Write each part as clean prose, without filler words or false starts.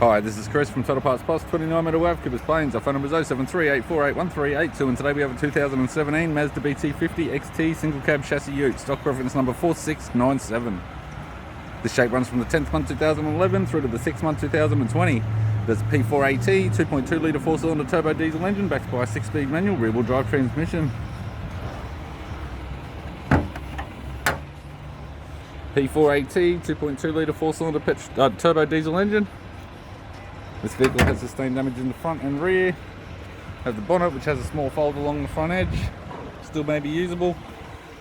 Hi, this is Chris from Total Parts Plus, 29 Meadow Ave, Kippers Plains. Our phone number is 0738481382, and today we have a 2017 Mazda BT-50 XT single cab chassis ute, stock reference number 4697. This shape runs from the 10th month 2011 through to the 6th month 2020. There's a P4AT 2.2 litre 4-cylinder turbo diesel engine backed by a 6-speed manual rear-wheel drive transmission. P4AT 2.2 litre 4-cylinder turbo diesel engine. This vehicle has sustained damage in the front and rear. Have the bonnet, which has a small fold along the front edge. Still may be usable.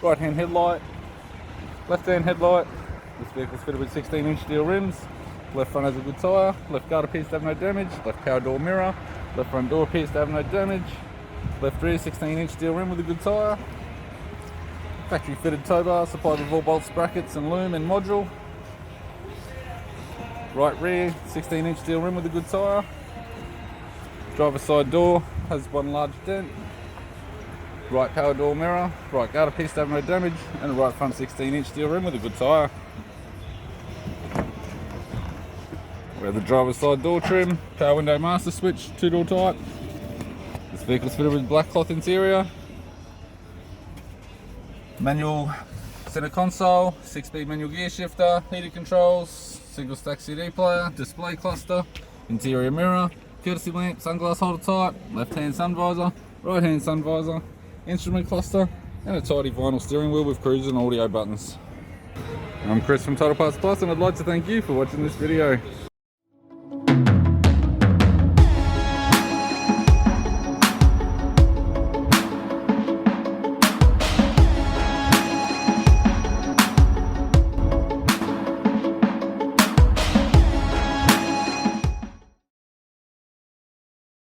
Right hand headlight, left hand headlight. This vehicle is fitted with 16-inch steel rims. Left front has a good tyre. Left guard appears to have no damage. Left power door mirror. Left front door appears to have no damage. Left rear 16-inch steel rim with a good tyre. Factory fitted tow bar supplied with all bolts, brackets and loom and module. Right rear 16-inch steel rim with a good tyre. Driver's side door has one large dent. Right power door mirror. Right guard appears to have no damage, and a right front 16-inch steel rim with a good tyre. We have the driver's side door trim, power window master switch, 2-door type. This vehicle is fitted with black cloth interior. Manual center console, 6-speed manual gear shifter, heated controls, single stack CD player, display cluster, interior mirror, courtesy lamp, sunglass holder type, left hand sun visor, right hand sun visor, instrument cluster, and a tidy vinyl steering wheel with cruise and audio buttons. I'm Chris from Total Parts Plus, and I'd like to thank you for watching this video.